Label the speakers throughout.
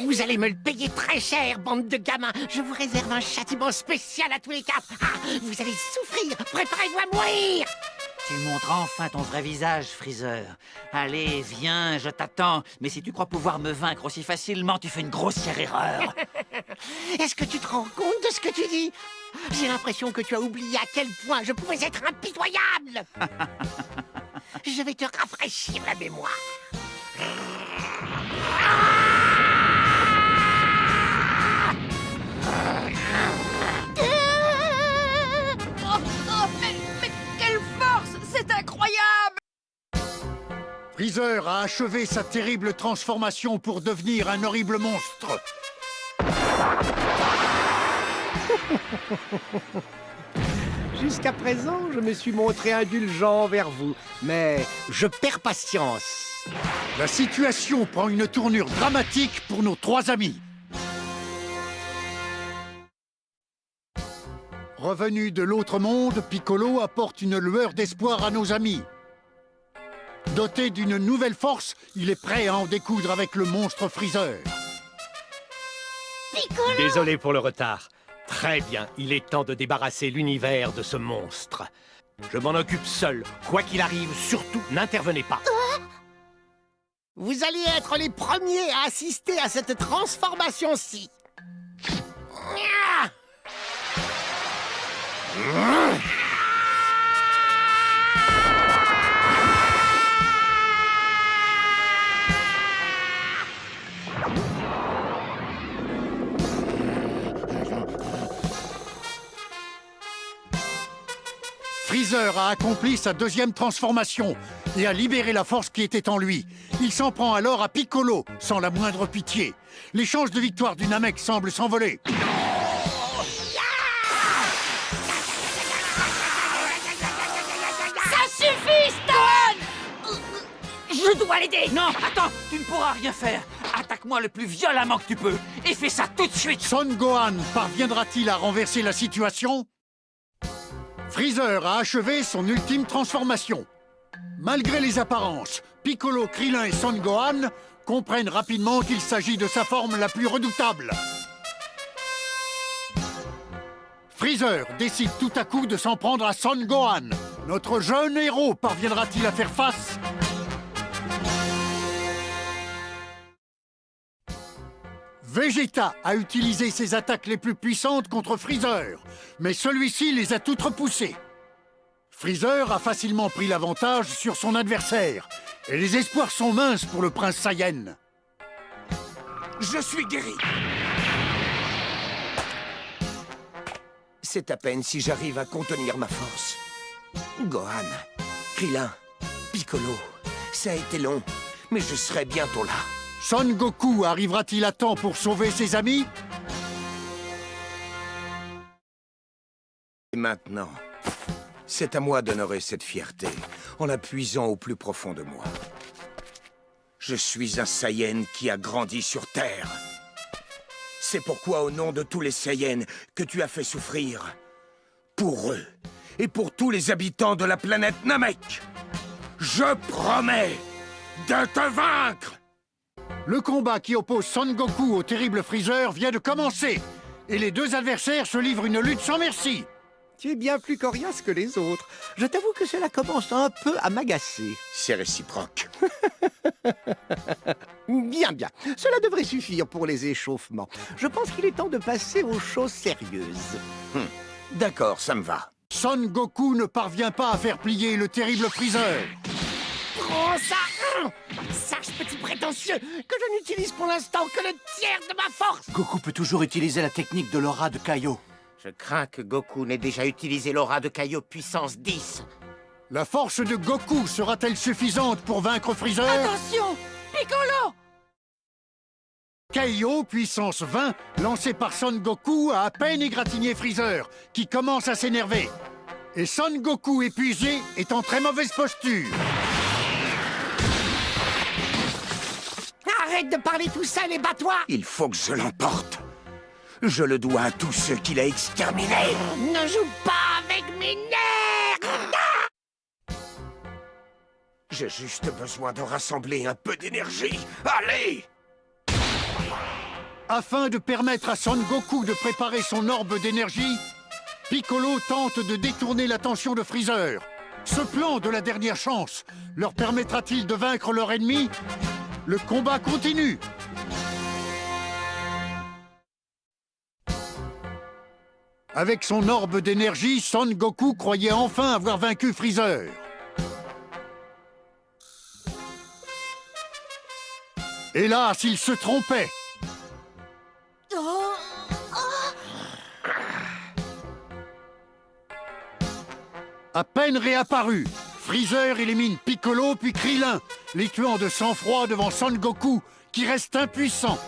Speaker 1: Vous allez me le payer très cher, bande de gamins. Je vous réserve un châtiment spécial à tous les quatre. Ah, vous allez souffrir. Préparez-vous à mourir.
Speaker 2: Tu montres enfin ton vrai visage, Freezer. Allez, viens, je t'attends. Mais si tu crois pouvoir me vaincre aussi facilement, tu fais une grossière erreur.
Speaker 1: Est-ce que tu te rends compte de ce que tu dis? J'ai l'impression que tu as oublié à quel point je pouvais être impitoyable. Je vais te rafraîchir la mémoire.
Speaker 3: Mais quelle force! C'est incroyable!
Speaker 4: Freezer a achevé sa terrible transformation pour devenir un horrible monstre.
Speaker 5: Jusqu'à présent, je me suis montré indulgent envers vous, mais je perds patience.
Speaker 4: La situation prend une tournure dramatique pour nos trois amis. Revenu de l'autre monde, Piccolo apporte une lueur d'espoir à nos amis. Doté d'une nouvelle force, il est prêt à en découdre avec le monstre Freezer.
Speaker 6: Piccolo!
Speaker 5: Désolé pour le retard. Très bien, il est temps de débarrasser l'univers de ce monstre. Je m'en occupe seul. Quoi qu'il arrive, surtout, n'intervenez pas.
Speaker 1: Vous allez être les premiers à assister à cette transformation-ci.
Speaker 4: Freezer a accompli sa deuxième transformation et a libéré la force qui était en lui. Il s'en prend alors à Piccolo, sans la moindre pitié. Les chances de victoire du Namek semblent s'envoler.
Speaker 3: Ça suffit, Stan! Je dois l'aider!
Speaker 2: Non, attends, tu ne pourras rien faire. Attaque-moi le plus violemment que tu peux et fais ça tout de suite.
Speaker 4: Son Gohan parviendra-t-il à renverser la situation? Freezer a achevé son ultime transformation. Malgré les apparences, Piccolo, Krillin et Son Gohan comprennent rapidement qu'il s'agit de sa forme la plus redoutable. Freezer décide tout à coup de s'en prendre à Son Gohan. Notre jeune héros parviendra-t-il à faire face? Vegeta a utilisé ses attaques les plus puissantes contre Freezer, mais celui-ci les a toutes repoussées. Freezer a facilement pris l'avantage sur son adversaire, et les espoirs sont minces pour le prince Saiyan.
Speaker 7: Je suis guéri. C'est à peine si j'arrive à contenir ma force. Gohan, Krillin, Piccolo, ça a été long, mais je serai bientôt là.
Speaker 4: Son Goku arrivera-t-il à temps pour sauver ses amis?
Speaker 7: Et maintenant, c'est à moi d'honorer cette fierté en la puisant au plus profond de moi. Je suis un Saiyan qui a grandi sur Terre. C'est pourquoi, au nom de tous les Saiyans que tu as fait souffrir, pour eux et pour tous les habitants de la planète Namek, je promets de te vaincre!
Speaker 4: Le combat qui oppose Son Goku au terrible Freezer vient de commencer, et les deux adversaires se livrent une lutte sans merci.
Speaker 5: Tu es bien plus coriace que les autres. Je t'avoue que cela commence un peu à m'agacer.
Speaker 7: C'est réciproque.
Speaker 5: Bien, bien. Cela devrait suffire pour les échauffements. Je pense qu'il est temps de passer aux choses sérieuses.
Speaker 7: D'accord, ça me va.
Speaker 4: Son Goku ne parvient pas à faire plier le terrible Freezer.
Speaker 1: Prends ça! Sache, petit prétentieux, que je n'utilise pour l'instant que le tiers de ma force!
Speaker 2: Goku peut toujours utiliser la technique de l'aura de Kaio.
Speaker 1: Je crains que Goku n'ait déjà utilisé l'aura de Kaio puissance 10.
Speaker 4: La force de Goku sera-t-elle suffisante pour vaincre Freezer?
Speaker 3: Attention! Piccolo!
Speaker 4: Kaio, puissance 20, lancé par Son Goku, a à peine égratigné Freezer, qui commence à s'énerver. Et Son Goku, épuisé, est en très mauvaise posture.
Speaker 1: Arrête de parler tout seul et bats-toi!
Speaker 7: Il faut que je l'emporte. Je le dois à tous ceux qu'il a exterminés.
Speaker 1: Ne joue pas avec mes nerfs!
Speaker 7: J'ai juste besoin de rassembler un peu d'énergie. Allez!
Speaker 4: Afin de permettre à Son Goku de préparer son orbe d'énergie, Piccolo tente de détourner l'attention de Freezer. Ce plan de la dernière chance leur permettra-t-il de vaincre leur ennemi? Le combat continue. Avec son orbe d'énergie, Son Goku croyait enfin avoir vaincu Freezer. Hélas, il se trompait. À peine réapparu, Freezer élimine Piccolo puis Krillin, les tuant de sang-froid devant Son Goku, qui reste impuissant.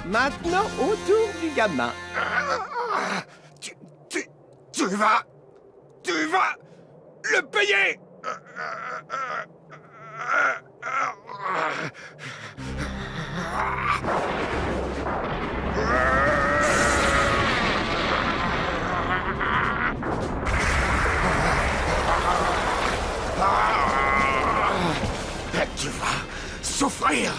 Speaker 5: Maintenant, au tour du gamin.
Speaker 7: Tu vas le payer! Tu vas souffrir!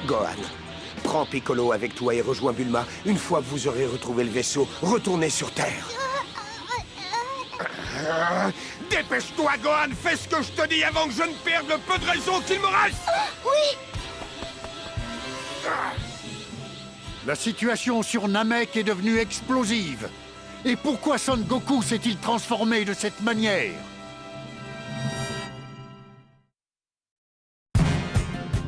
Speaker 7: Gohan, prends Piccolo avec toi et rejoins Bulma. Une fois que vous aurez retrouvé le vaisseau, retournez sur Terre. Dépêche-toi, Gohan, fais ce que je te dis avant que je ne perde le peu de raison qu'il me reste.
Speaker 1: Oui.
Speaker 4: La situation sur Namek est devenue explosive. Et pourquoi Son Goku s'est-il transformé de cette manière?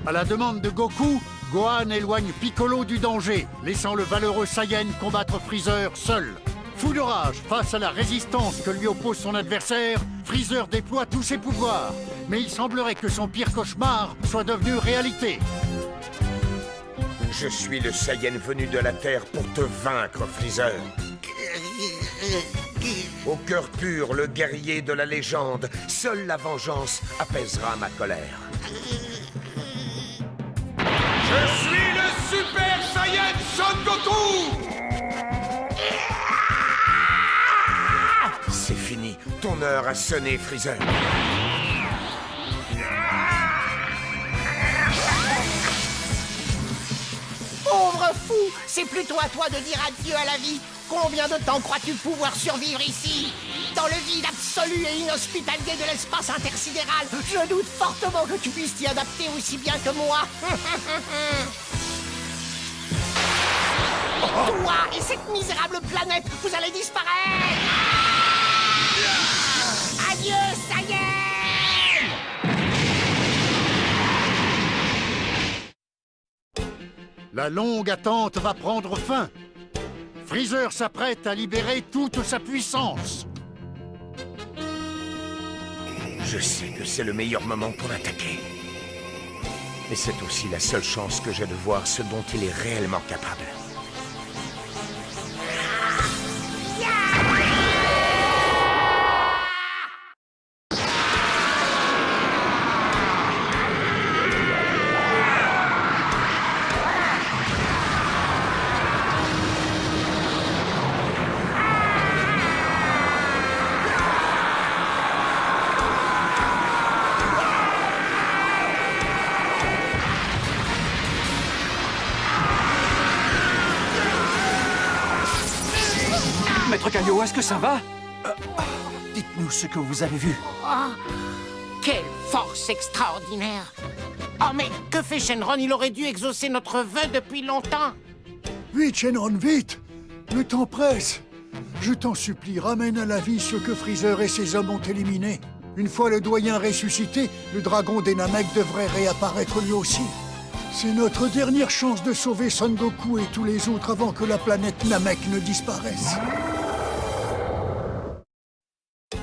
Speaker 4: À la demande de Goku, Gohan éloigne Piccolo du danger, laissant le valeureux Saiyan combattre Freezer seul. Fou de rage face à la résistance que lui oppose son adversaire, Freezer déploie tous ses pouvoirs. Mais il semblerait que son pire cauchemar soit devenu réalité.
Speaker 7: Je suis le Saiyan venu de la Terre pour te vaincre, Freezer. Au cœur pur, le guerrier de la légende, seule la vengeance apaisera ma colère. Je suis le Super Saiyan Son Goku! C'est fini, ton heure a sonné, Freezer.
Speaker 1: Pauvre fou, c'est plutôt à toi de dire adieu à la vie. Combien de temps crois-tu pouvoir survivre ici? Dans le vide absolu et inhospitalier de l'espace intersidéral, je doute fortement que tu puisses t'y adapter aussi bien que moi. Toi et cette misérable planète, vous allez disparaître. Adieu, Saiyan!
Speaker 4: La longue attente va prendre fin. Freezer s'apprête à libérer toute sa puissance.
Speaker 7: Je sais que c'est le meilleur moment pour attaquer. Mais c'est aussi la seule chance que j'ai de voir ce dont il est réellement capable.
Speaker 2: Maître Kaio, est-ce que ça va?
Speaker 6: Dites-nous ce que vous avez vu.
Speaker 1: Oh, quelle force extraordinaire! Oh, mais que fait Shenron? Il aurait dû exaucer notre vœu depuis longtemps.
Speaker 4: Vite, Shenron, vite! Le temps presse. Je t'en supplie, ramène à la vie ceux que Freezer et ses hommes ont éliminés. Une fois le doyen ressuscité, le dragon des Namek devrait réapparaître lui aussi. C'est notre dernière chance de sauver Son Goku et tous les autres avant que la planète Namek ne disparaisse.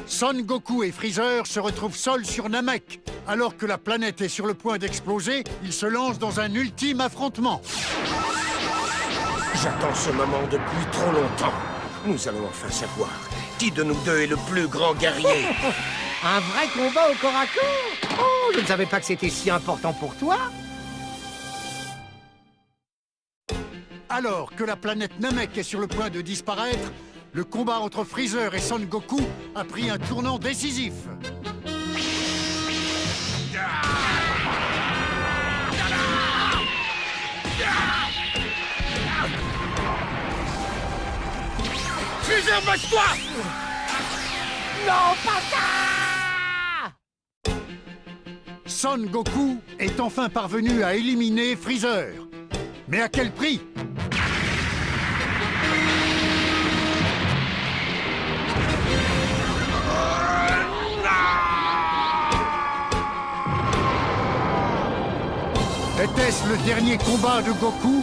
Speaker 4: Son Goku et Freezer se retrouvent seuls sur Namek. Alors que la planète est sur le point d'exploser, ils se lancent dans un ultime affrontement.
Speaker 7: J'attends ce moment depuis trop longtemps. Nous allons enfin savoir qui de nous deux est le plus grand guerrier.
Speaker 1: Un vrai combat au corps à corps? Oh, je ne savais pas que c'était si important pour toi.
Speaker 4: Alors que la planète Namek est sur le point de disparaître, le combat entre Freezer et Son Goku a pris un tournant décisif.
Speaker 7: Freezer, bâche-toi!
Speaker 1: Non, pas ça!
Speaker 4: Son Goku est enfin parvenu à éliminer Freezer. Mais à quel prix? Était-ce le dernier combat de Goku?